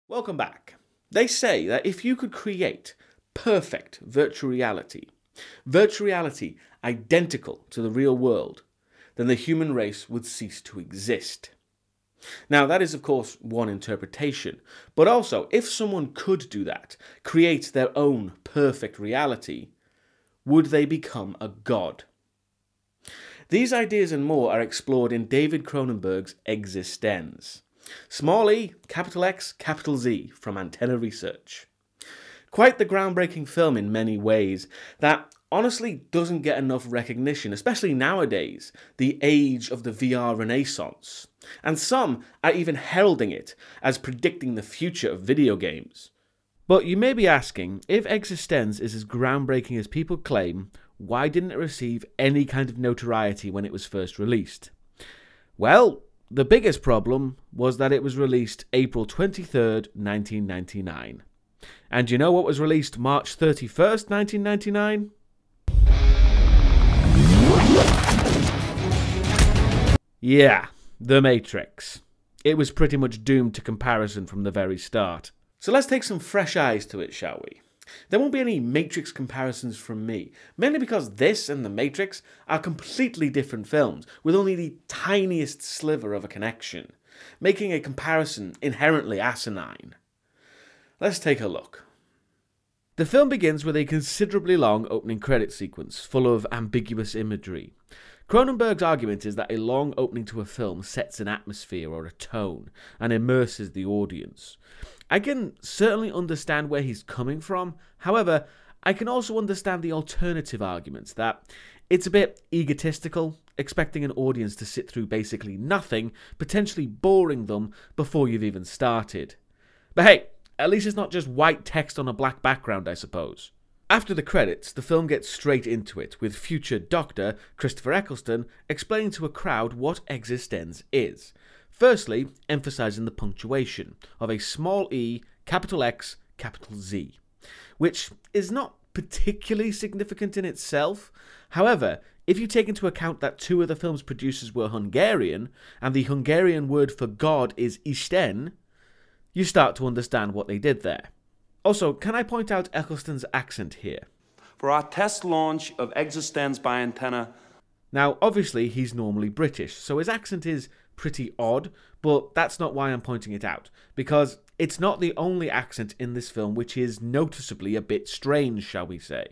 Welcome back. They say that if you could create perfect virtual reality identical to the real world, then the human race would cease to exist. Now, that is of course one interpretation, but also if someone could do that, create their own perfect reality, would they become a god? These ideas and more are explored in David Cronenberg's eXistenZ. Small e, capital X, capital Z from Antenna Research. Quite the groundbreaking film in many ways that honestly doesn't get enough recognition, especially nowadays, the age of the VR renaissance. And some are even heralding it as predicting the future of video games. But you may be asking, if eXistenZ is as groundbreaking as people claim, why didn't it receive any kind of notoriety when it was first released? Well, the biggest problem was that it was released April 23rd, 1999. And you know what was released March 31st, 1999? Yeah, The Matrix. It was pretty much doomed to comparison from the very start. So let's take some fresh eyes to it, shall we? There won't be any Matrix comparisons from me, mainly because this and The Matrix are completely different films, with only the tiniest sliver of a connection, making a comparison inherently asinine. Let's take a look. The film begins with a considerably long opening credit sequence, full of ambiguous imagery. Cronenberg's argument is that a long opening to a film sets an atmosphere or a tone, and immerses the audience. I can certainly understand where he's coming from, however, I can also understand the alternative arguments that it's a bit egotistical, expecting an audience to sit through basically nothing, potentially boring them before you've even started. But hey, at least it's not just white text on a black background, I suppose. After the credits, the film gets straight into it, with future Doctor Christopher Eccleston explaining to a crowd what eXistenZ is. Firstly, emphasising the punctuation of a small e, capital X, capital Z, which is not particularly significant in itself. However, if you take into account that two of the film's producers were Hungarian, and the Hungarian word for God is Isten, you start to understand what they did there. Also, can I point out Eccleston's accent here? For our test launch of eXistenZ by Antenna. Now, obviously, he's normally British, so his accent is pretty odd, but that's not why I'm pointing it out, because it's not the only accent in this film which is noticeably a bit strange, shall we say.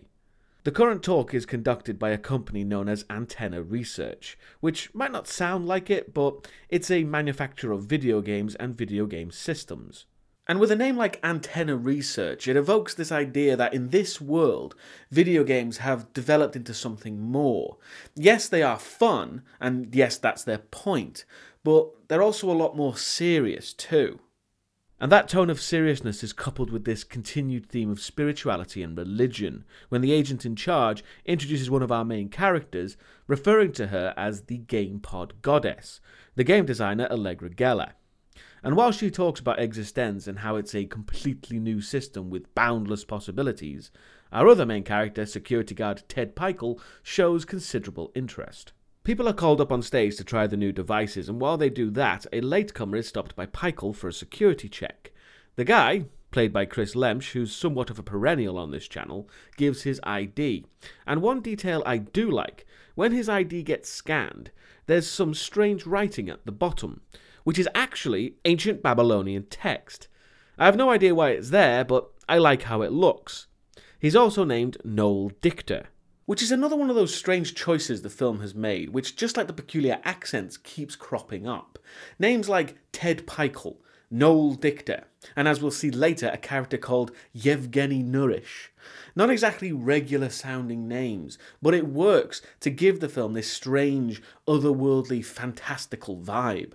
The current talk is conducted by a company known as Antenna Research, which might not sound like it, but it's a manufacturer of video games and video game systems. And with a name like Antenna Research, it evokes this idea that in this world, video games have developed into something more. Yes, they are fun, and yes, that's their point, but they're also a lot more serious too. And that tone of seriousness is coupled with this continued theme of spirituality and religion, when the agent in charge introduces one of our main characters, referring to her as the GamePod Goddess, the game designer Allegra Geller. And while she talks about eXistenZ and how it's a completely new system with boundless possibilities, our other main character, security guard Ted Pohl, shows considerable interest. People are called up on stage to try the new devices, and while they do that, a latecomer is stopped by Pohl for a security check. The guy, played by Chris Lemsch, who's somewhat of a perennial on this channel, gives his ID. And one detail I do like, when his ID gets scanned, there's some strange writing at the bottom, which is actually ancient Babylonian text. I have no idea why it's there, but I like how it looks. He's also named Noel Dichter, which is another one of those strange choices the film has made, which, just like the peculiar accents, keeps cropping up. Names like Ted Pohl, Noel Dichter, and as we'll see later, a character called Yevgeny Nurish. Not exactly regular sounding names, but it works to give the film this strange, otherworldly, fantastical vibe.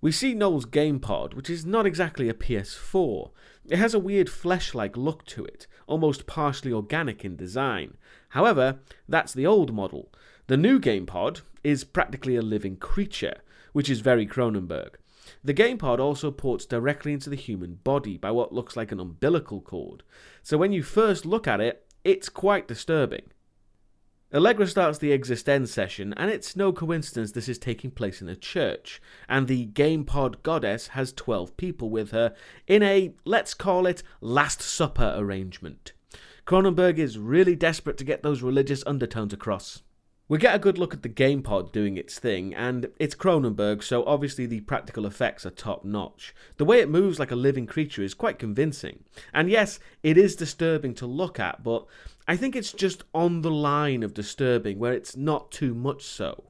We see Noel's GamePod, which is not exactly a PS4. It has a weird flesh-like look to it, almost partially organic in design. However, that's the old model. The new GamePod is practically a living creature, which is very Cronenberg. The GamePod also ports directly into the human body by what looks like an umbilical cord, so when you first look at it, it's quite disturbing. Allegra starts the eXistenZ session, and it's no coincidence this is taking place in a church, and the game pod goddess has 12 people with her in a, let's call it, Last Supper arrangement. Cronenberg is really desperate to get those religious undertones across. We get a good look at the game pod doing its thing, and it's Cronenberg, so obviously the practical effects are top notch. The way it moves like a living creature is quite convincing. And yes, it is disturbing to look at, but I think it's just on the line of disturbing, where it's not too much so.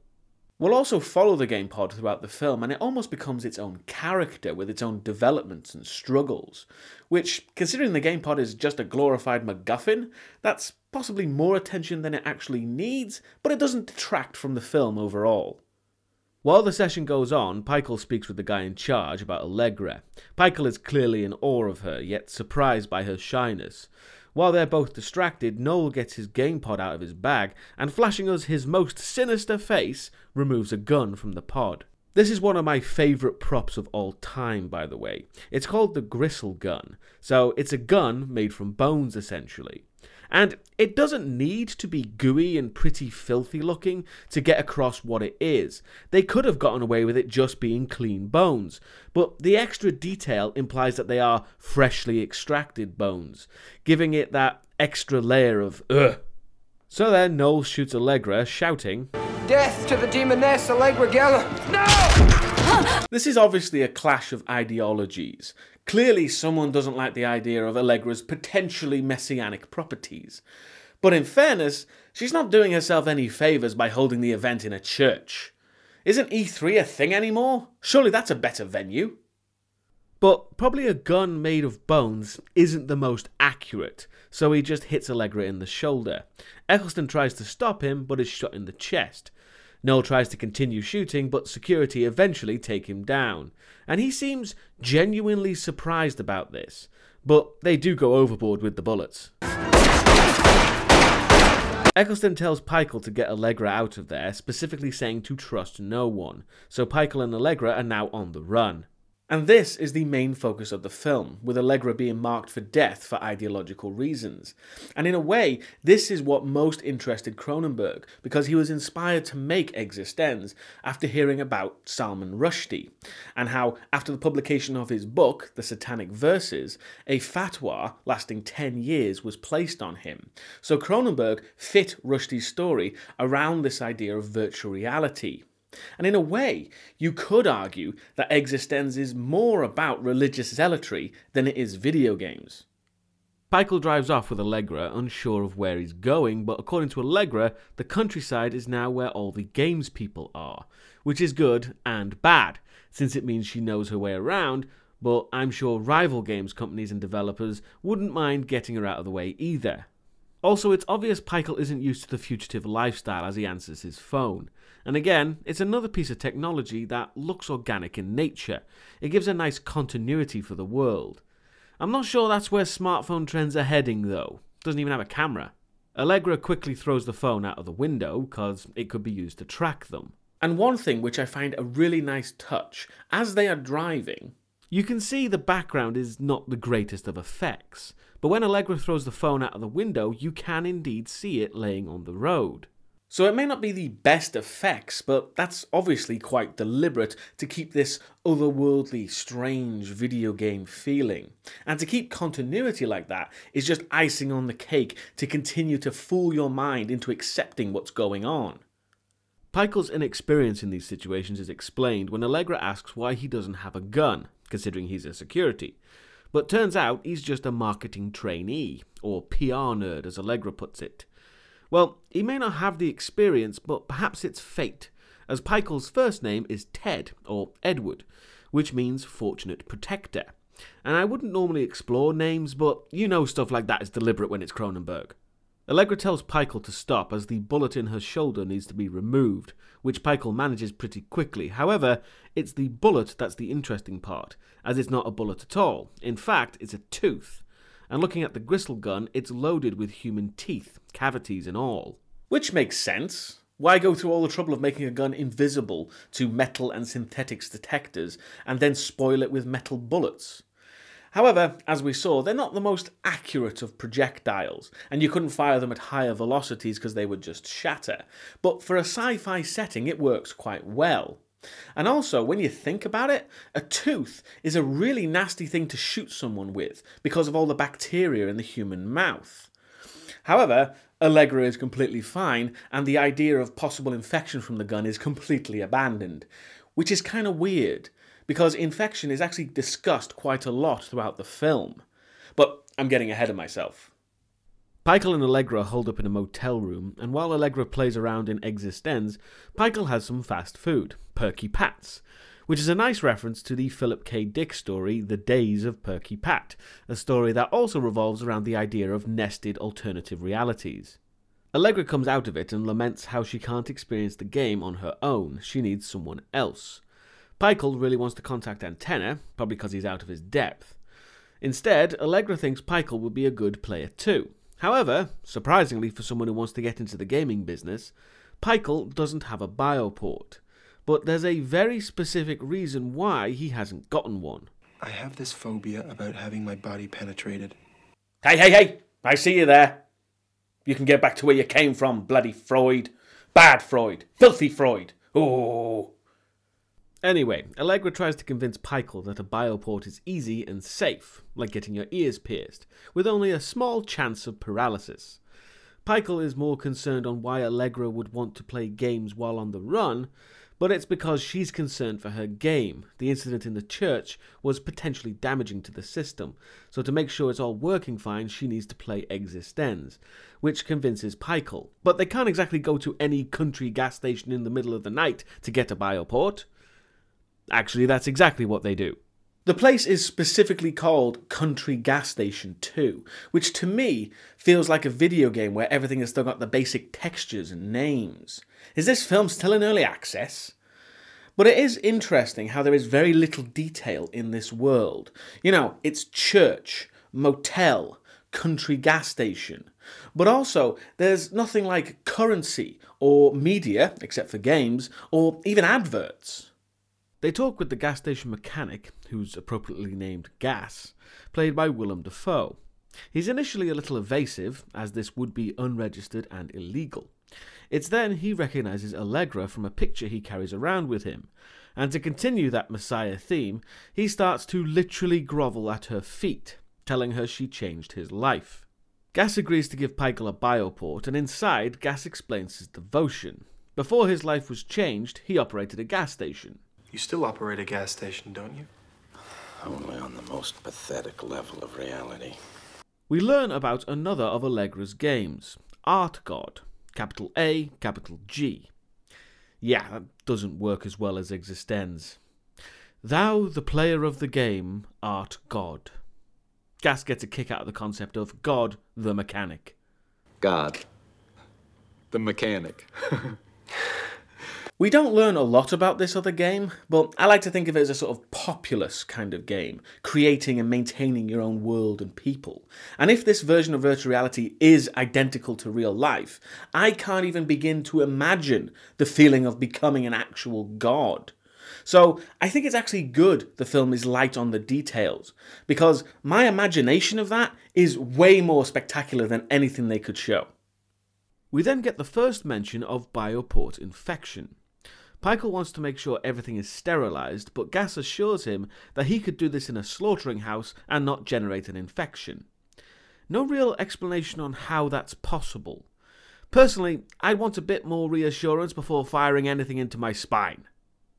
We'll also follow the game pod throughout the film, and it almost becomes its own character with its own developments and struggles, which, considering the game pod is just a glorified MacGuffin, that's possibly more attention than it actually needs, but it doesn't detract from the film overall. While the session goes on, Pohl speaks with the guy in charge about Allegra. Pohl is clearly in awe of her, yet surprised by her shyness. While they're both distracted, Noel gets his game pod out of his bag and, flashing us his most sinister face, removes a gun from the pod. This is one of my favourite props of all time, by the way. It's called the Gristle Gun, so it's a gun made from bones essentially. And it doesn't need to be gooey and pretty filthy looking to get across what it is. They could have gotten away with it just being clean bones, but the extra detail implies that they are freshly extracted bones, giving it that extra layer of ugh. So then Noel shoots Allegra, shouting, "Death to the demoness Allegra Geller! No!" This is obviously a clash of ideologies. Clearly someone doesn't like the idea of Allegra's potentially messianic properties. But in fairness, she's not doing herself any favours by holding the event in a church. Isn't E3 a thing anymore? Surely that's a better venue. But probably a gun made of bones isn't the most accurate, so he just hits Allegra in the shoulder. Eccleston tries to stop him, but is shot in the chest. Noel tries to continue shooting, but security eventually take him down, and he seems genuinely surprised about this, but they do go overboard with the bullets. Eccleston tells Pohl to get Allegra out of there, specifically saying to trust no one, so Pohl and Allegra are now on the run. And this is the main focus of the film, with Allegra being marked for death for ideological reasons. And in a way, this is what most interested Cronenberg, because he was inspired to make eXistenZ after hearing about Salman Rushdie, and how, after the publication of his book, The Satanic Verses, a fatwa lasting 10 years was placed on him. So Cronenberg fit Rushdie's story around this idea of virtual reality. And in a way, you could argue that eXistenZ is more about religious zealotry than it is video games. Pohl drives off with Allegra, unsure of where he's going, but according to Allegra, the countryside is now where all the games people are, which is good and bad, since it means she knows her way around, but I'm sure rival games companies and developers wouldn't mind getting her out of the way either. Also, it's obvious Pohl isn't used to the fugitive lifestyle as he answers his phone. And again, it's another piece of technology that looks organic in nature. It gives a nice continuity for the world. I'm not sure that's where smartphone trends are heading though. Doesn't even have a camera. Allegra quickly throws the phone out of the window because it could be used to track them. And one thing which I find a really nice touch, as they are driving, you can see the background is not the greatest of effects, but when Allegra throws the phone out of the window, you can indeed see it laying on the road. So it may not be the best effects, but that's obviously quite deliberate to keep this otherworldly, strange video game feeling. And to keep continuity like that is just icing on the cake to continue to fool your mind into accepting what's going on. Pohl's inexperience in these situations is explained when Allegra asks why he doesn't have a gun, considering he's a security. But turns out he's just a marketing trainee, or PR nerd as Allegra puts it. Well, he may not have the experience, but perhaps it's fate, as Pohl's first name is Ted, or Edward, which means fortunate protector. And I wouldn't normally explore names, but you know stuff like that is deliberate when it's Cronenberg. Allegra tells Pohl to stop as the bullet in her shoulder needs to be removed, which Pohl manages pretty quickly. However, it's the bullet that's the interesting part, as it's not a bullet at all. In fact, it's a tooth. And looking at the Gristle Gun, it's loaded with human teeth, cavities and all. Which makes sense. Why go through all the trouble of making a gun invisible to metal and synthetics detectors, and then spoil it with metal bullets? However, as we saw, they're not the most accurate of projectiles, and you couldn't fire them at higher velocities because they would just shatter. But for a sci-fi setting, it works quite well. And also, when you think about it, a tooth is a really nasty thing to shoot someone with because of all the bacteria in the human mouth. However, Allegra is completely fine, and the idea of possible infection from the gun is completely abandoned, which is kind of weird, because infection is actually discussed quite a lot throughout the film. But I'm getting ahead of myself. Pohl and Allegra hold up in a motel room, and while Allegra plays around in eXistenZ, Pohl has some fast food, Perky Pats, which is a nice reference to the Philip K. Dick story The Days of Perky Pat, a story that also revolves around the idea of nested alternative realities. Allegra comes out of it and laments how she can't experience the game on her own, she needs someone else. Pohl really wants to contact Antenna, probably because he's out of his depth. Instead, Allegra thinks Pohl would be a good player too. However, surprisingly for someone who wants to get into the gaming business, Pohl doesn't have a bioport. But there's a very specific reason why he hasn't gotten one. I have this phobia about having my body penetrated. Hey! I see you there. You can get back to where you came from, bloody Freud. Bad Freud. Filthy Freud. Oh. Anyway, Allegra tries to convince Pohl that a bioport is easy and safe, like getting your ears pierced, with only a small chance of paralysis. Pohl is more concerned on why Allegra would want to play games while on the run, but it's because she's concerned for her game. The incident in the church was potentially damaging to the system, so to make sure it's all working fine, she needs to play eXistenZ, which convinces Pohl. But they can't exactly go to any country gas station in the middle of the night to get a bioport. Actually, that's exactly what they do. The place is specifically called Country Gas Station 2, which to me feels like a video game where everything has still got the basic textures and names. Is this film still in early access? But it is interesting how there is very little detail in this world. You know, it's church, motel, country gas station. But also, there's nothing like currency or media, except for games, or even adverts. They talk with the gas station mechanic, who's appropriately named Gas, played by Willem Dafoe. He's initially a little evasive, as this would be unregistered and illegal. It's then he recognises Allegra from a picture he carries around with him, and to continue that Messiah theme, he starts to literally grovel at her feet, telling her she changed his life. Gas agrees to give Pohl a bioport, and inside, Gas explains his devotion. Before his life was changed, he operated a gas station. You still operate a gas station, don't you? Only on the most pathetic level of reality. We learn about another of Allegra's games, Art God, capital A, capital G. Yeah, that doesn't work as well as eXistenZ. Thou, the player of the game, art God. Gas gets a kick out of the concept of God, the mechanic. God, the mechanic. We don't learn a lot about this other game, but I like to think of it as a sort of populous kind of game, creating and maintaining your own world and people. And if this version of virtual reality is identical to real life, I can't even begin to imagine the feeling of becoming an actual god. So I think it's actually good the film is light on the details, because my imagination of that is way more spectacular than anything they could show. We then get the first mention of bioport infection. Pohl wants to make sure everything is sterilised, but Gas assures him that he could do this in a slaughtering house and not generate an infection. No real explanation on how that's possible. Personally, I'd want a bit more reassurance before firing anything into my spine.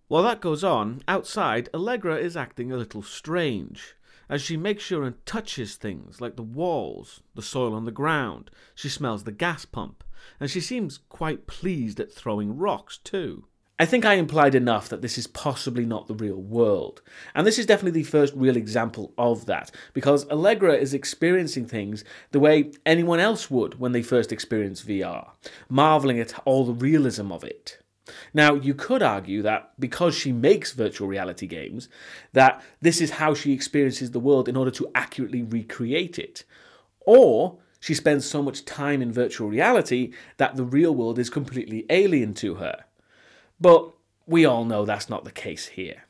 While that goes on, outside, Allegra is acting a little strange, as she makes sure and touches things like the walls, the soil on the ground. She smells the gas pump, and she seems quite pleased at throwing rocks too. I think I implied enough that this is possibly not the real world, and this is definitely the first real example of that, because Allegra is experiencing things the way anyone else would when they first experienced VR, marvelling at all the realism of it. Now, you could argue that because she makes virtual reality games, that this is how she experiences the world in order to accurately recreate it, or she spends so much time in virtual reality that the real world is completely alien to her. But we all know that's not the case here.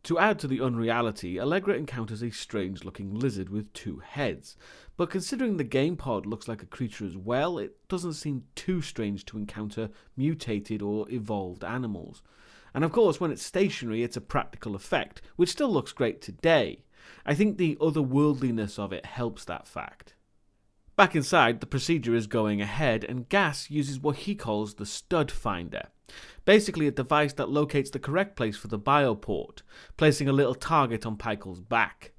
To add to the unreality, Allegra encounters a strange-looking lizard with 2 heads, but considering the game pod looks like a creature as well, it doesn't seem too strange to encounter mutated or evolved animals. And of course, when it's stationary, it's a practical effect, which still looks great today. I think the otherworldliness of it helps that fact. Back inside, the procedure is going ahead, and Gas uses what he calls the stud finder. Basically a device that locates the correct place for the bioport, placing a little target on Pichel's back.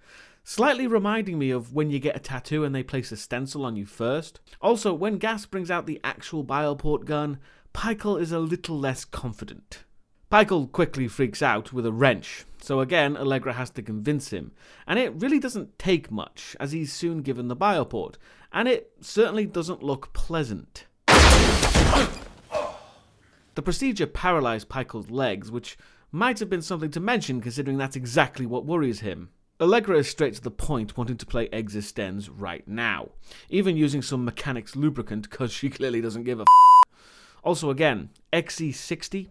Slightly reminding me of when you get a tattoo and they place a stencil on you first. Also, when Gas brings out the actual bioport gun, Pichel is a little less confident. Pichel quickly freaks out with a wrench, so again Allegra has to convince him, and it really doesn't take much, as he's soon given the bioport, and it certainly doesn't look pleasant. The procedure paralysed Pichel's legs, which might have been something to mention considering that's exactly what worries him. Allegra is straight to the point, wanting to play eXistenZ right now, even using some mechanics lubricant because she clearly doesn't give a f***. Also again, XE60,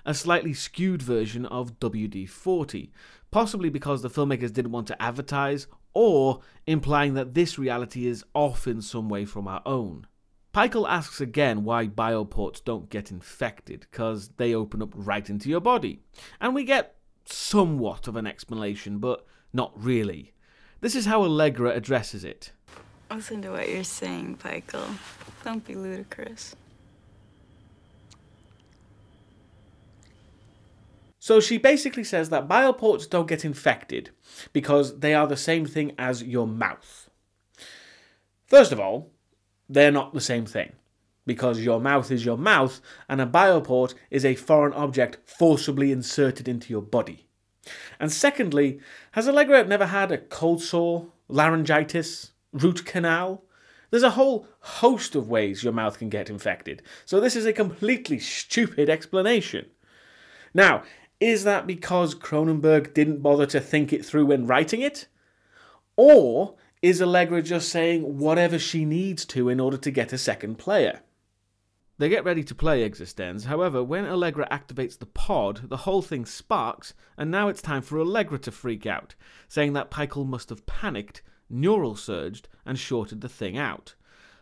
a slightly skewed version of WD-40, possibly because the filmmakers didn't want to advertise, or implying that this reality is off in some way from our own. Pichel asks again why bioports don't get infected, because they open up right into your body, and we get somewhat of an explanation, but not really. This is how Allegra addresses it. Listen to what you're saying, Pichel. Don't be ludicrous. So she basically says that bioports don't get infected because they are the same thing as your mouth. First of all, they're not the same thing, because your mouth is your mouth and a bioport is a foreign object forcibly inserted into your body. And secondly, has Allegra never had a cold sore, laryngitis, root canal? There's a whole host of ways your mouth can get infected, so this is a completely stupid explanation. Now, is that because Cronenberg didn't bother to think it through when writing it? Or is Allegra just saying whatever she needs to in order to get a second player? They get ready to play eXistenZ, however, when Allegra activates the pod, the whole thing sparks, and now it's time for Allegra to freak out, saying that Pichel must have panicked, neural surged, and shorted the thing out.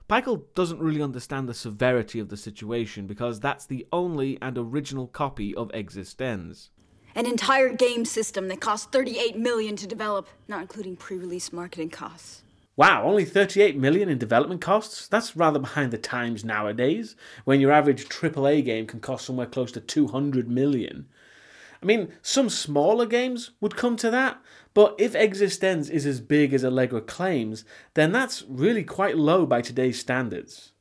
Pichel doesn't really understand the severity of the situation because that's the only and original copy of eXistenZ. An entire game system that cost $38 million to develop, not including pre-release marketing costs. Wow, only $38 million in development costs? That's rather behind the times nowadays, when your average AAA game can cost somewhere close to $200 million. I mean, some smaller games would come to that, but if eXistenZ is as big as Allegra claims, then that's really quite low by today's standards.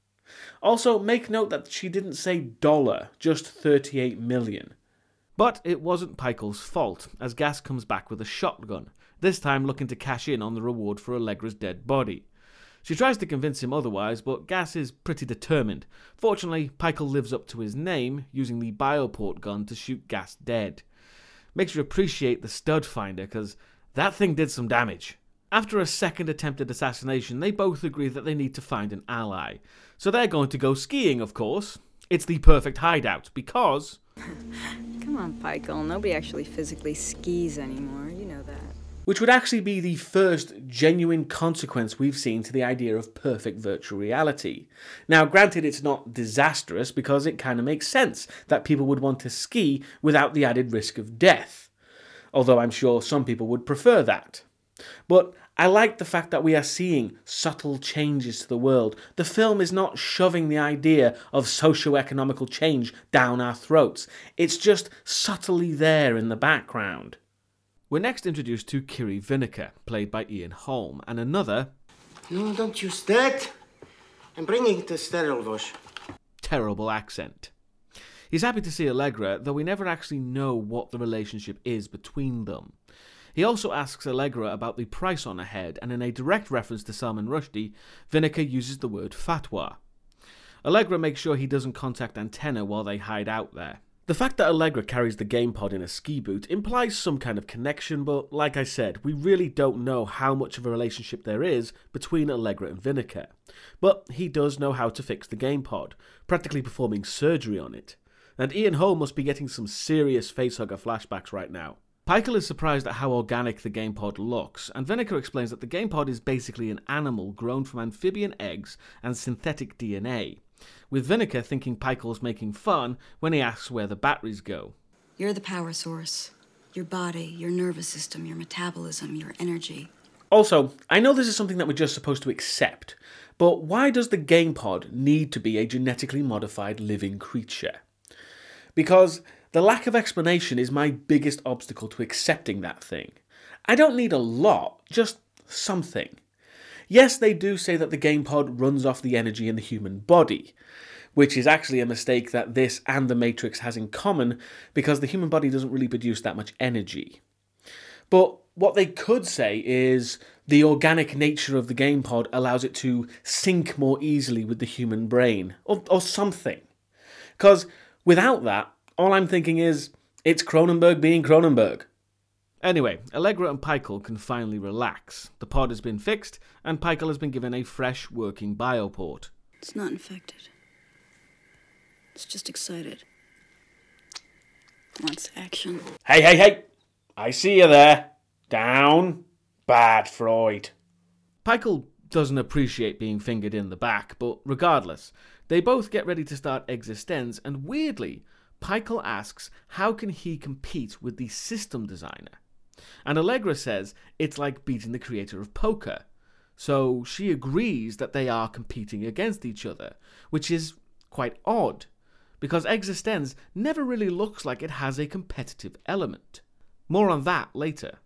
Also, make note that she didn't say dollar, just $38 million. But it wasn't Pichel's fault, as Gas comes back with a shotgun, this time looking to cash in on the reward for Allegra's dead body. She tries to convince him otherwise, but Gas is pretty determined. Fortunately, Pichel lives up to his name, using the bioport gun to shoot Gas dead. Makes you appreciate the stud finder, because that thing did some damage. After a second attempted assassination, they both agree that they need to find an ally. So they're going to go skiing, of course. It's the perfect hideout, because... Come on, Pichel. Nobody actually physically skis anymore. You know that. Which would actually be the first genuine consequence we've seen to the idea of perfect virtual reality. Now, granted, it's not disastrous because it kind of makes sense that people would want to ski without the added risk of death. Although I'm sure some people would prefer that. But I like the fact that we are seeing subtle changes to the world. The film is not shoving the idea of socio-economical change down our throats. It's just subtly there in the background. We're next introduced to Kiri Wanaka, played by Ian Holm, and another... No, don't use that. I'm bringing it to sterile wash. ...terrible accent. He's happy to see Allegra, though we never actually know what the relationship is between them. He also asks Allegra about the price on her head, and in a direct reference to Salman Rushdie, Wanaka uses the word fatwa. Allegra makes sure he doesn't contact Antenna while they hide out there. The fact that Allegra carries the game pod in a ski boot implies some kind of connection, but like I said, we really don't know how much of a relationship there is between Allegra and Wanaka. But he does know how to fix the game pod, practically performing surgery on it. And Ian Holm must be getting some serious facehugger flashbacks right now. Pohl is surprised at how organic the game pod looks, and Wanaka explains that the game pod is basically an animal grown from amphibian eggs and synthetic DNA, with Wanaka thinking Pohl's making fun when he asks where the batteries go. You're the power source. Your body, your nervous system, your metabolism, your energy. Also, I know this is something that we're just supposed to accept, but why does the game pod need to be a genetically modified living creature? Because the lack of explanation is my biggest obstacle to accepting that thing. I don't need a lot, just something. Yes, they do say that the game pod runs off the energy in the human body, which is actually a mistake that this and the Matrix has in common, because the human body doesn't really produce that much energy. But what they could say is the organic nature of the game pod allows it to sync more easily with the human brain, or something. Because without that, all I'm thinking is, it's Cronenberg being Cronenberg. Anyway, Allegra and Pohl can finally relax. The pod has been fixed, and Pohl has been given a fresh working bioport. It's not infected. It's just excited. Wants action. Hey, hey, hey! I see you there. Down. Bad, Freud. Pohl doesn't appreciate being fingered in the back, but regardless, they both get ready to start eXistenZ, and weirdly, Pohl asks how can he compete with the system designer? And Allegra says it's like beating the creator of poker. So she agrees that they are competing against each other, which is quite odd, because eXistenZ never really looks like it has a competitive element. More on that later.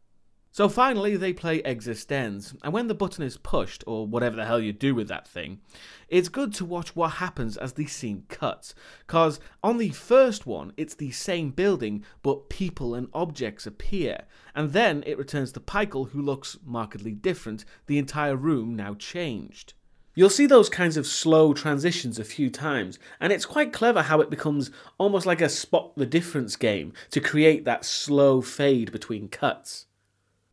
So finally they play eXistenZ, and when the button is pushed, or whatever the hell you do with that thing, it's good to watch what happens as the scene cuts, cause on the first one it's the same building but people and objects appear, and then it returns to Pohl, who looks markedly different, the entire room now changed. You'll see those kinds of slow transitions a few times, and it's quite clever how it becomes almost like a spot the difference game to create that slow fade between cuts.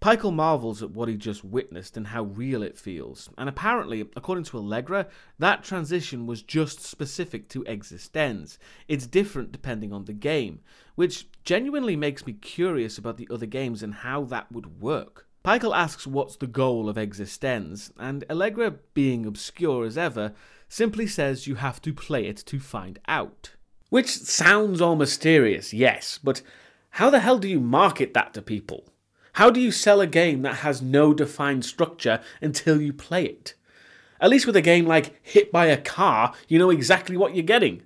Pohl marvels at what he just witnessed and how real it feels, and apparently, according to Allegra, that transition was just specific to eXistenZ. It's different depending on the game, which genuinely makes me curious about the other games and how that would work. Pohl asks what's the goal of eXistenZ, and Allegra, being obscure as ever, simply says you have to play it to find out. Which sounds all mysterious, yes, but how the hell do you market that to people? How do you sell a game that has no defined structure until you play it? At least with a game like Hit by a Car, you know exactly what you're getting.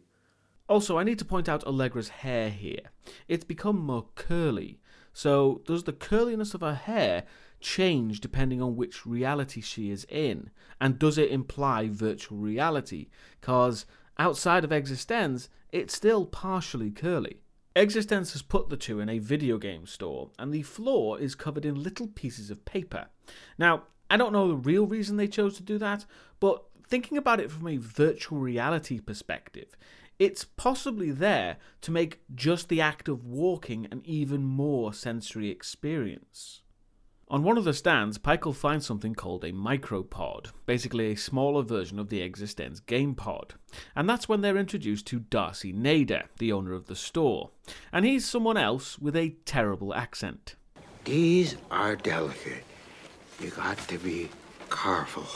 Also, I need to point out Allegra's hair here. It's become more curly. So, does the curliness of her hair change depending on which reality she is in? And does it imply virtual reality? Cause outside of eXistenZ, it's still partially curly. eXistenZ has put the two in a video game store, and the floor is covered in little pieces of paper. Now, I don't know the real reason they chose to do that, but thinking about it from a virtual reality perspective, it's possibly there to make just the act of walking an even more sensory experience. On one of the stands, Pohl finds something called a micropod, basically a smaller version of the eXistenZ game pod. And that's when they're introduced to Darcy Nader, the owner of the store. And he's someone else with a terrible accent. These are delicate. You got to be careful.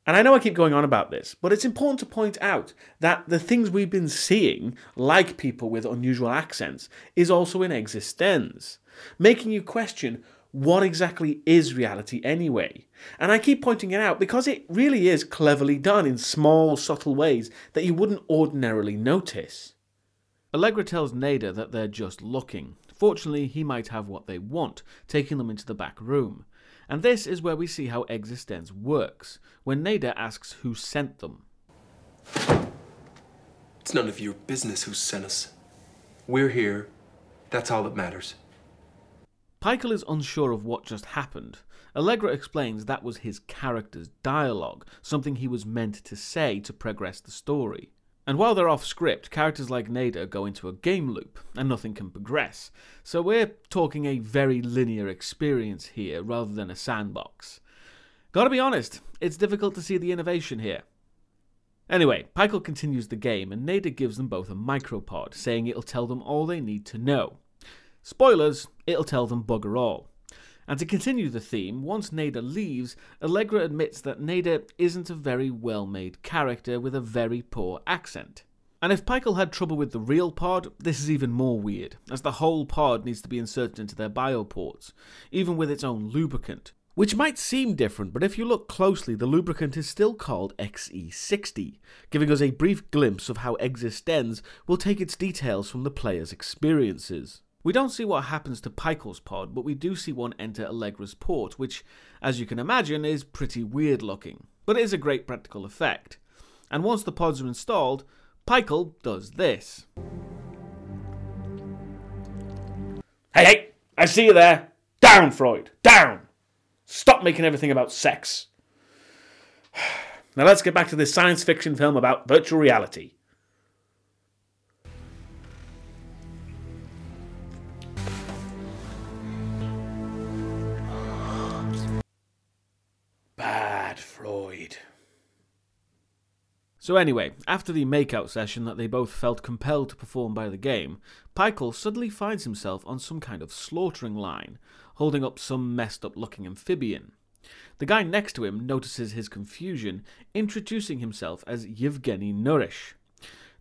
And I know I keep going on about this, but it's important to point out that the things we've been seeing, like people with unusual accents, is also in eXistenZ, making you question what exactly is reality anyway? And I keep pointing it out because it really is cleverly done in small, subtle ways that you wouldn't ordinarily notice. Allegra tells Nader that they're just looking. Fortunately, he might have what they want, taking them into the back room. And this is where we see how eXistenZ works, when Nader asks who sent them. It's none of your business who sent us. We're here. That's all that matters. Pohl is unsure of what just happened. Allegra explains that was his character's dialogue, something he was meant to say to progress the story. And while they're off script, characters like Nader go into a game loop, and nothing can progress. So we're talking a very linear experience here, rather than a sandbox. Gotta be honest, it's difficult to see the innovation here. Anyway, Pohl continues the game, and Nader gives them both a micropod, saying it'll tell them all they need to know. Spoilers, it'll tell them bugger all. And to continue the theme, once Nada leaves, Allegra admits that Nada isn't a very well-made character with a very poor accent. And if Pikel had trouble with the real pod, this is even more weird, as the whole pod needs to be inserted into their bioports, even with its own lubricant. Which might seem different, but if you look closely, the lubricant is still called XE60, giving us a brief glimpse of how eXistenZ will take its details from the player's experiences. We don't see what happens to Pikel's pod, but we do see one enter Allegra's port, which, as you can imagine, is pretty weird looking. But it is a great practical effect. And once the pods are installed, Pikel does this. Hey, I see you there. Down, Freud, down. Stop making everything about sex. Now let's get back to this science fiction film about virtual reality. Bad Freud. So anyway, after the makeout session that they both felt compelled to perform by the game, Pikel suddenly finds himself on some kind of slaughtering line, holding up some messed up looking amphibian. The guy next to him notices his confusion, introducing himself as Yevgeny Nourish.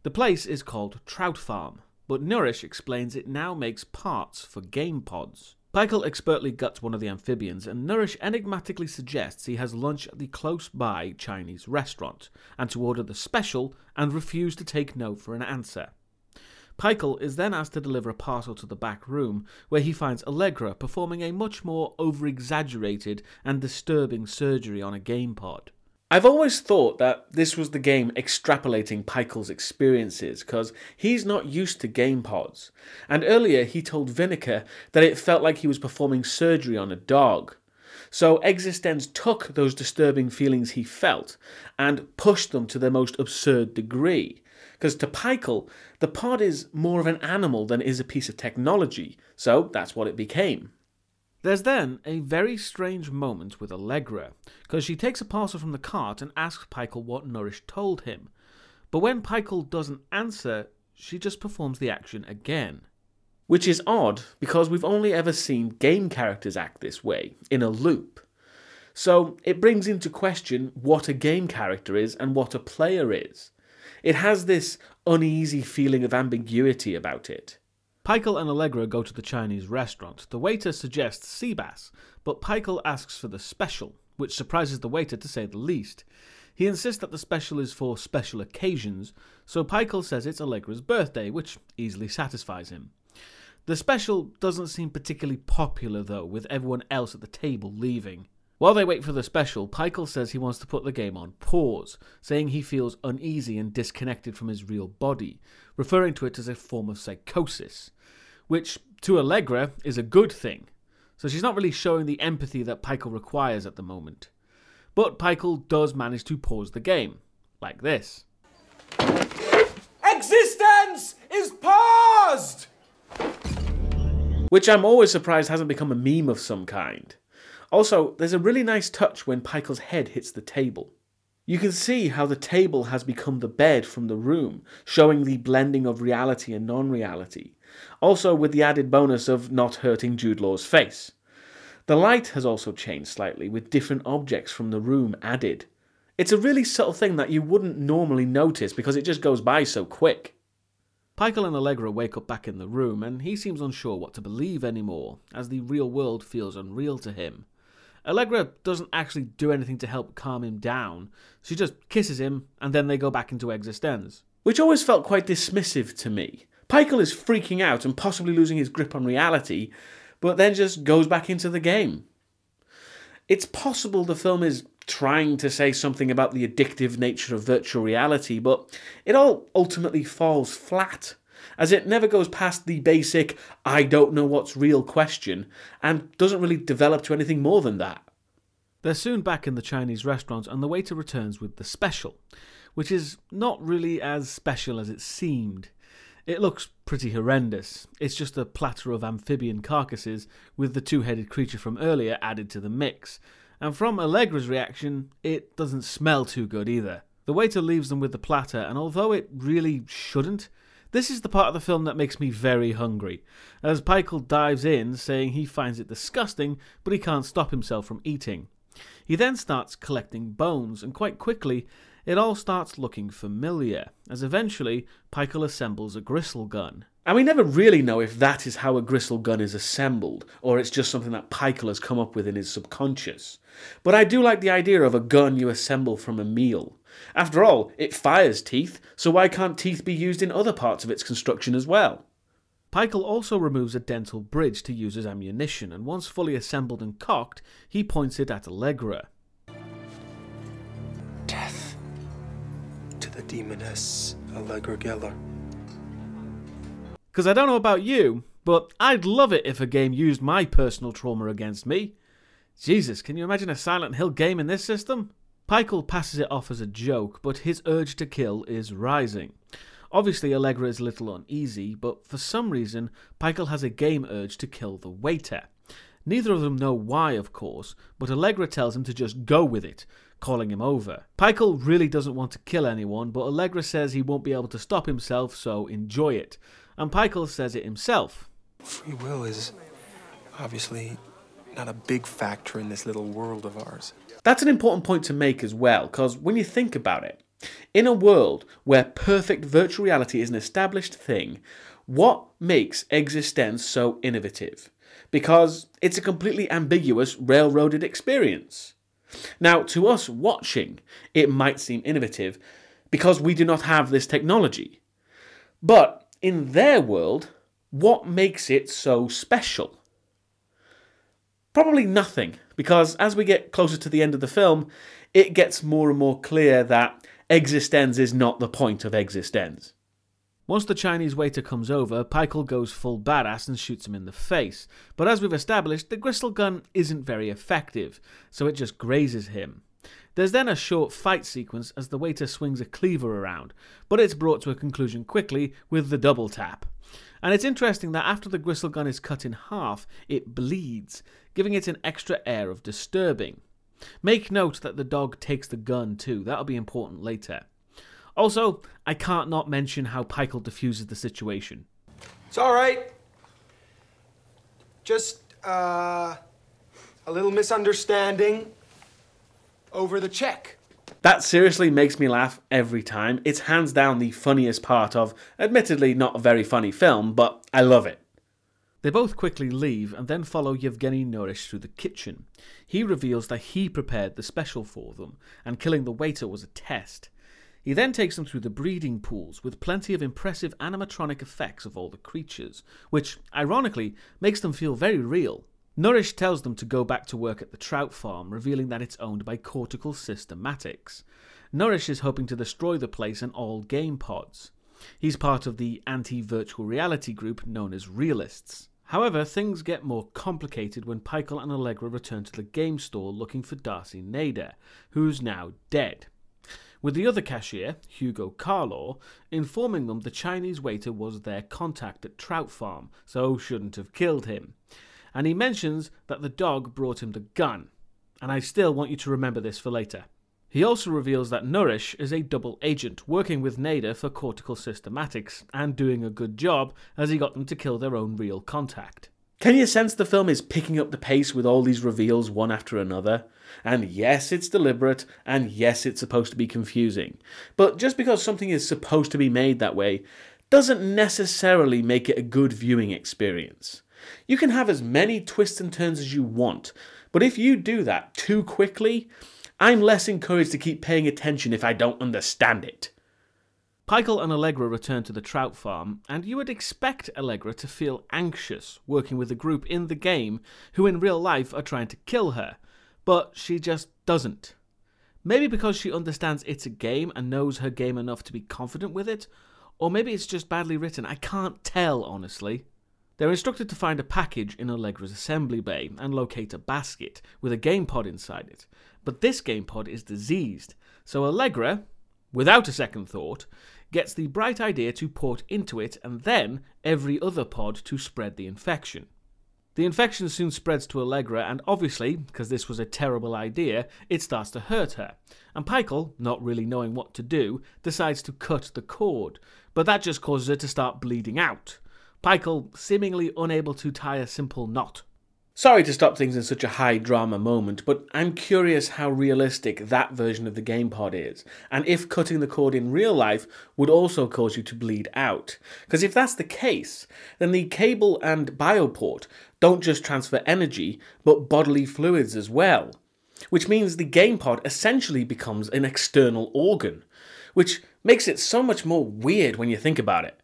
The place is called Trout Farm, but Nourish explains it now makes parts for game pods. Pikel expertly guts one of the amphibians, and Nourish enigmatically suggests he has lunch at the close-by Chinese restaurant, and to order the special, and refuse to take no for an answer. Pikel is then asked to deliver a parcel to the back room, where he finds Allegra performing a much more over-exaggerated and disturbing surgery on a game pod. I've always thought that this was the game extrapolating Pikel's experiences, because he's not used to game pods. And earlier he told Vinegar that it felt like he was performing surgery on a dog. So eXistenZ took those disturbing feelings he felt and pushed them to their most absurd degree. Because to Pikel, the pod is more of an animal than it is a piece of technology, so that's what it became. There's then a very strange moment with Allegra, because she takes a parcel from the cart and asks Pikel what Nourish told him. But when Pikel doesn't answer, she just performs the action again. Which is odd, because we've only ever seen game characters act this way, in a loop. So it brings into question what a game character is and what a player is. It has this uneasy feeling of ambiguity about it. Pikel and Allegra go to the Chinese restaurant. The waiter suggests sea bass, but Pikel asks for the special, which surprises the waiter to say the least. He insists that the special is for special occasions, so Pikel says it's Allegra's birthday, which easily satisfies him. The special doesn't seem particularly popular though, with everyone else at the table leaving. While they wait for the special, Pikel says he wants to put the game on pause, saying he feels uneasy and disconnected from his real body, referring to it as a form of psychosis, which to Allegra is a good thing, so she's not really showing the empathy that Pikel requires at the moment. But Pikel does manage to pause the game, like this. eXistenZ is paused! Which I'm always surprised hasn't become a meme of some kind. Also, there's a really nice touch when Pikel's head hits the table. You can see how the table has become the bed from the room, showing the blending of reality and non-reality. Also with the added bonus of not hurting Jude Law's face. The light has also changed slightly, with different objects from the room added. It's a really subtle thing that you wouldn't normally notice because it just goes by so quick. Pikel and Allegra wake up back in the room, and he seems unsure what to believe anymore, as the real world feels unreal to him. Allegra doesn't actually do anything to help calm him down. She just kisses him, and then they go back into eXistenZ. Which always felt quite dismissive to me. Pikel is freaking out and possibly losing his grip on reality, but then just goes back into the game. It's possible the film is trying to say something about the addictive nature of virtual reality, but it all ultimately falls flat, as it never goes past the basic "I don't know what's real" question, and doesn't really develop to anything more than that. They're soon back in the Chinese restaurant, and the waiter returns with the special, which is not really as special as it seemed. It looks pretty horrendous. It's just a platter of amphibian carcasses with the two-headed creature from earlier added to the mix. And from Allegra's reaction, it doesn't smell too good either. The waiter leaves them with the platter, and although it really shouldn't, This is the part of the film that makes me very hungry, as Pikel dives in saying he finds it disgusting, but he can't stop himself from eating. He then starts collecting bones, and quite quickly it all starts looking familiar, as eventually Pikel assembles a Gristle Gun. And we never really know if that is how a Gristle Gun is assembled, or it's just something that Pikel has come up with in his subconscious. But I do like the idea of a gun you assemble from a meal. After all, it fires teeth, so why can't teeth be used in other parts of its construction as well? Pikel also removes a dental bridge to use as ammunition, and once fully assembled and cocked, he points it at Allegra. Death to the demoness Allegra Geller. Because I don't know about you, but I'd love it if a game used my personal trauma against me. Jesus, can you imagine a Silent Hill game in this system? Pikel passes it off as a joke, but his urge to kill is rising. Obviously, Allegra is a little uneasy, but for some reason, Pikel has a game urge to kill the waiter. Neither of them know why, of course, but Allegra tells him to just go with it, calling him over. Pikel really doesn't want to kill anyone, but Allegra says he won't be able to stop himself, so enjoy it. And Pikel says it himself. Free will is obviously not a big factor in this little world of ours. That's an important point to make as well, because when you think about it, in a world where perfect virtual reality is an established thing, what makes eXistenZ so innovative? Because it's a completely ambiguous, railroaded experience. Now, to us watching, it might seem innovative because we do not have this technology. But in their world, what makes it so special? Probably nothing, because as we get closer to the end of the film, it gets more and more clear that eXistenZ is not the point of eXistenZ. Once the Chinese waiter comes over, Pikel goes full badass and shoots him in the face. But as we've established, the Gristle Gun isn't very effective, so it just grazes him. There's then a short fight sequence as the waiter swings a cleaver around, but it's brought to a conclusion quickly with the double tap. And it's interesting that after the Gristle Gun is cut in half, it bleeds, giving it an extra air of disturbing. Make note that the dog takes the gun too, that'll be important later. Also, I can't not mention how Pikel diffuses the situation. It's all right. Just, a little misunderstanding over the check. That seriously makes me laugh every time. It's hands down the funniest part of, admittedly not a very funny film, but I love it. They both quickly leave and then follow Yevgeny Nurish through the kitchen. He reveals that he prepared the special for them, and killing the waiter was a test. He then takes them through the breeding pools with plenty of impressive animatronic effects of all the creatures, which, ironically, makes them feel very real. Nurish tells them to go back to work at the trout farm, revealing that it's owned by Cortical Systematics. Nurish is hoping to destroy the place and all game pods. He's part of the anti-virtual reality group known as Realists. However, things get more complicated when Pikel and Allegra return to the game store looking for Darcy Nader, who's now dead. With the other cashier, Hugo Carlaw, informing them the Chinese waiter was their contact at Trout Farm, so shouldn't have killed him. And he mentions that the dog brought him the gun, and I still want you to remember this for later. He also reveals that Nurish is a double agent working with Nader for Cortical Systematics, and doing a good job as he got them to kill their own real contact. Can you sense the film is picking up the pace with all these reveals one after another? And yes, it's deliberate, and yes, it's supposed to be confusing. But just because something is supposed to be made that way, doesn't necessarily make it a good viewing experience. You can have as many twists and turns as you want, but if you do that too quickly, I'm less encouraged to keep paying attention if I don't understand it. Pikel and Allegra return to the trout farm, and you would expect Allegra to feel anxious working with a group in the game who in real life are trying to kill her, but she just doesn't. Maybe because she understands it's a game and knows her game enough to be confident with it, or maybe it's just badly written. I can't tell, honestly. They're instructed to find a package in Allegra's assembly bay and locate a basket with a game pod inside it. But this game pod is diseased, so Allegra, without a second thought, gets the bright idea to port into it and then every other pod to spread the infection. The infection soon spreads to Allegra, and obviously, because this was a terrible idea, it starts to hurt her. And Pikel, not really knowing what to do, decides to cut the cord, but that just causes her to start bleeding out. Pikel seemingly unable to tie a simple knot. Sorry to stop things in such a high drama moment, but I'm curious how realistic that version of the game pod is, and if cutting the cord in real life would also cause you to bleed out. Because if that's the case, then the cable and bioport don't just transfer energy, but bodily fluids as well. Which means the game pod essentially becomes an external organ, which makes it so much more weird when you think about it.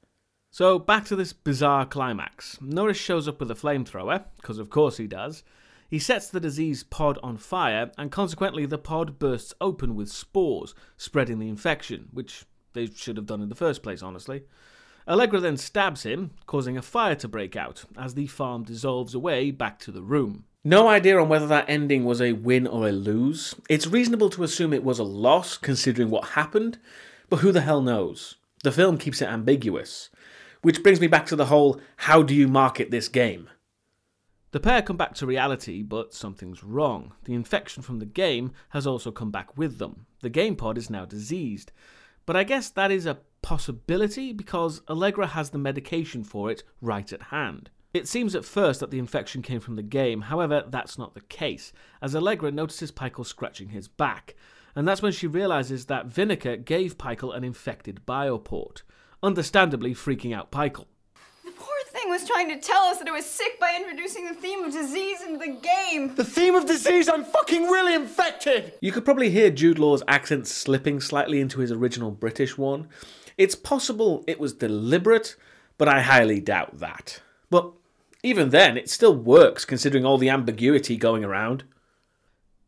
So back to this bizarre climax. Norris shows up with a flamethrower, because of course he does. He sets the diseased pod on fire, and consequently the pod bursts open with spores, spreading the infection, which they should have done in the first place, honestly. Allegra then stabs him, causing a fire to break out, as the farm dissolves away back to the room. No idea on whether that ending was a win or a lose. It's reasonable to assume it was a loss, considering what happened, but who the hell knows? The film keeps it ambiguous. Which brings me back to the whole, how do you market this game? The pair come back to reality, but something's wrong. The infection from the game has also come back with them. The game pod is now diseased. But I guess that is a possibility because Allegra has the medication for it right at hand. It seems at first that the infection came from the game, however, that's not the case, as Allegra notices Pikel scratching his back. And that's when she realises that Vinegar gave Pikel an infected bioport, understandably freaking out Pikel. The poor thing was trying to tell us that it was sick by introducing the theme of disease into the game. The theme of disease? I'm fucking really infected! You could probably hear Jude Law's accent slipping slightly into his original British one. It's possible it was deliberate, but I highly doubt that. But even then, it still works considering all the ambiguity going around.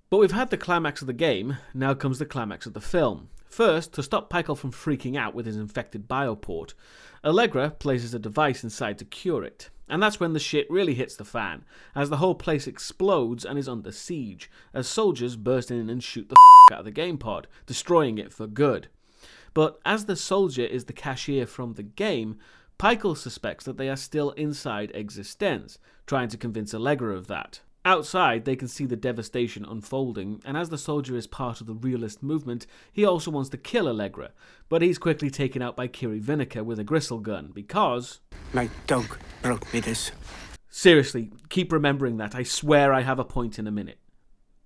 But we've had the climax of the game, now comes the climax of the film. First, to stop Pikel from freaking out with his infected bioport, Allegra places a device inside to cure it. And that's when the shit really hits the fan, as the whole place explodes and is under siege, as soldiers burst in and shoot the out of the game pod, destroying it for good. But as the soldier is the cashier from the game, Pikel suspects that they are still inside eXistenZ, trying to convince Allegra of that. Outside, they can see the devastation unfolding, and as the soldier is part of the realist movement, he also wants to kill Allegra, but he's quickly taken out by Kiri Wanaka with a Gristle Gun, because... My dog brought me this. Seriously, keep remembering that. I swear I have a point in a minute.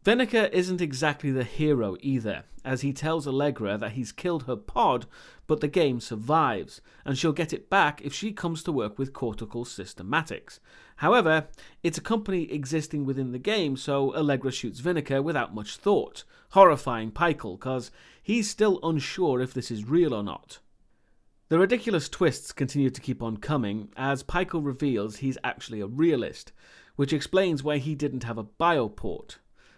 Wanaka isn't exactly the hero either, as he tells Allegra that he's killed her pod, but the game survives, and she'll get it back if she comes to work with Cortical Systematics. However, it's a company existing within the game, so Allegra shoots Wanaka without much thought, horrifying Pikel, cause he's still unsure if this is real or not. The ridiculous twists continue to keep on coming, as Pikel reveals he's actually a realist, which explains why he didn't have a bioport.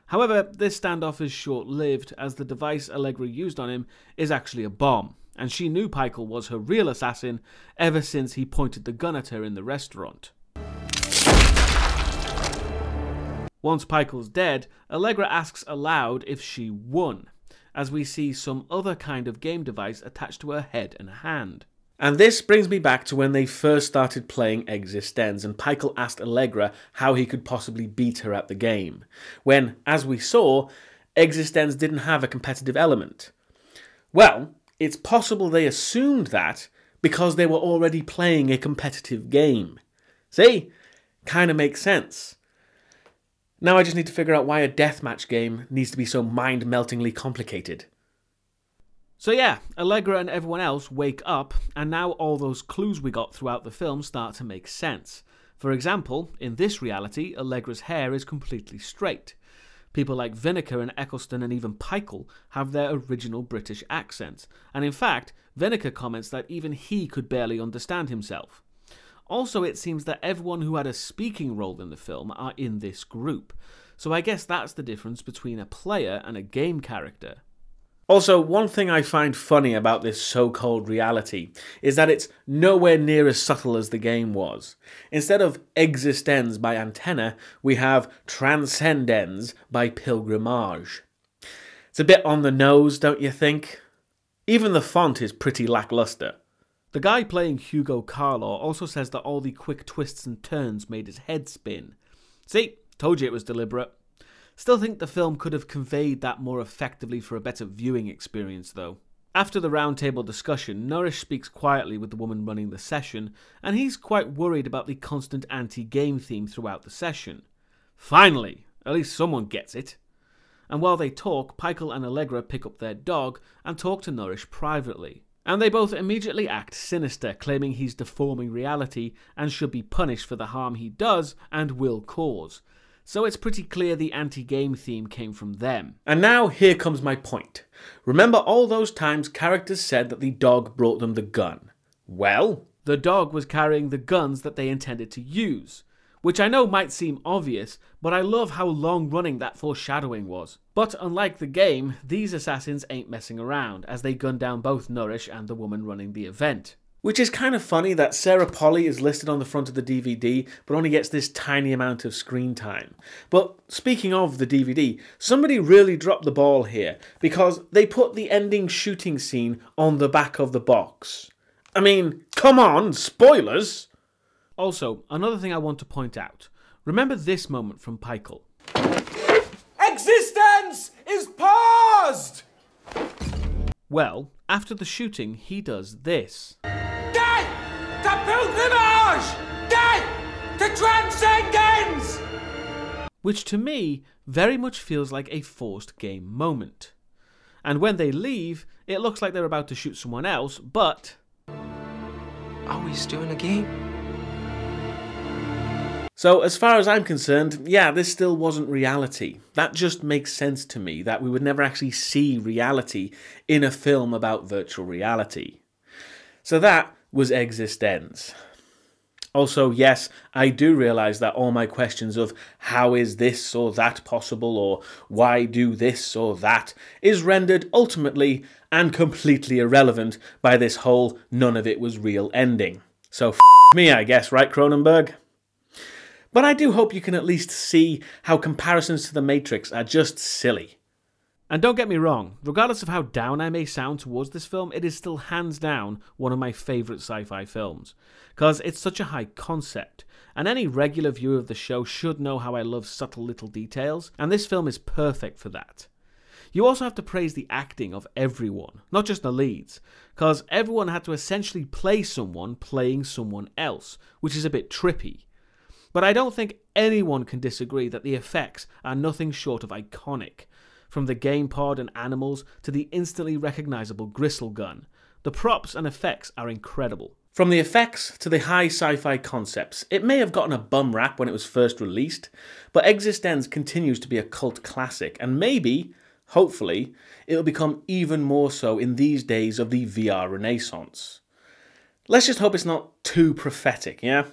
However, this standoff is short-lived, as the device Allegra used on him is actually a bomb, and she knew Pikel was her real assassin ever since he pointed the gun at her in the restaurant. Once Pikel's dead, Allegra asks aloud if she won, as we see some other kind of game device attached to her head and hand. And this brings me back to when they first started playing eXistenZ, and Pikel asked Allegra how he could possibly beat her at the game, when, as we saw, eXistenZ didn't have a competitive element. Well, it's possible they assumed that because they were already playing a competitive game. See? Kinda makes sense. Now I just need to figure out why a deathmatch game needs to be so mind-meltingly complicated. So yeah, Allegra and everyone else wake up, and now all those clues we got throughout the film start to make sense. For example, in this reality, Allegra's hair is completely straight. People like Wanaka and Eccleston and even Pikel have their original British accents, and in fact, Wanaka comments that even he could barely understand himself. Also, it seems that everyone who had a speaking role in the film are in this group, so I guess that's the difference between a player and a game character. Also, one thing I find funny about this so-called reality is that it's nowhere near as subtle as the game was. Instead of eXistenZ by Antenna, we have TranscendenZ by Pilgrimage. It's a bit on the nose, don't you think? Even the font is pretty lackluster. The guy playing Hugo Carlaw also says that all the quick twists and turns made his head spin. See, told you it was deliberate. Still think the film could have conveyed that more effectively for a better viewing experience though. After the roundtable discussion, Nourish speaks quietly with the woman running the session, and he's quite worried about the constant anti-game theme throughout the session. Finally! At least someone gets it. And while they talk, Pikel and Allegra pick up their dog and talk to Nourish privately. And they both immediately act sinister, claiming he's deforming reality and should be punished for the harm he does and will cause. So it's pretty clear the anti-game theme came from them. And now here comes my point. Remember all those times characters said that the dog brought them the gun? Well, the dog was carrying the guns that they intended to use. Which I know might seem obvious, but I love how long-running that foreshadowing was. But unlike the game, these assassins ain't messing around, as they gun down both Nourish and the woman running the event. Which is kind of funny that Sarah Polley is listed on the front of the DVD, but only gets this tiny amount of screen time. But speaking of the DVD, somebody really dropped the ball here, because they put the ending shooting scene on the back of the box. I mean, come on, spoilers! Also, another thing I want to point out. Remember this moment from Pikel. eXistenZ is paused! Well, after the shooting, he does this. Die! To pilgrimage! Die! To transcendence! Which to me very much feels like a forced game moment. And when they leave, it looks like they're about to shoot someone else, but... Are we still in a game? So as far as I'm concerned, yeah, this still wasn't reality. That just makes sense to me, that we would never actually see reality in a film about virtual reality. So that was eXistenZ. Also, yes, I do realise that all my questions of how is this or that possible, or why do this or that, is rendered ultimately and completely irrelevant by this whole none of it was real ending. So f*** me, I guess, right, Cronenberg? But I do hope you can at least see how comparisons to The Matrix are just silly. And don't get me wrong, regardless of how down I may sound towards this film, it is still hands down one of my favourite sci-fi films. Because it's such a high concept, and any regular viewer of the show should know how I love subtle little details, and this film is perfect for that. You also have to praise the acting of everyone, not just the leads, because everyone had to essentially play someone playing someone else, which is a bit trippy. But I don't think anyone can disagree that the effects are nothing short of iconic. From the game pod and animals to the instantly recognisable Gristle Gun, the props and effects are incredible. From the effects to the high sci-fi concepts, it may have gotten a bum rap when it was first released, but eXistenZ continues to be a cult classic, and maybe, hopefully, it'll become even more so in these days of the VR renaissance. Let's just hope it's not too prophetic, yeah?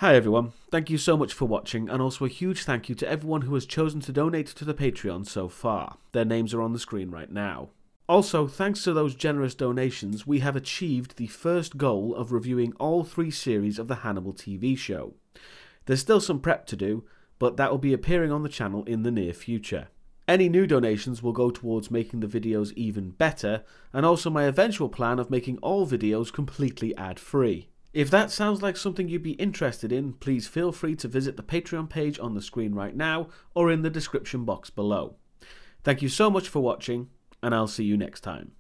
Hi everyone, thank you so much for watching, and also a huge thank you to everyone who has chosen to donate to the Patreon so far. Their names are on the screen right now. Also, thanks to those generous donations, we have achieved the first goal of reviewing all 3 series of the Hannibal TV show. There's still some prep to do, but that will be appearing on the channel in the near future. Any new donations will go towards making the videos even better, and also my eventual plan of making all videos completely ad-free. If that sounds like something you'd be interested in, please feel free to visit the Patreon page on the screen right now or in the description box below. Thank you so much for watching, and I'll see you next time.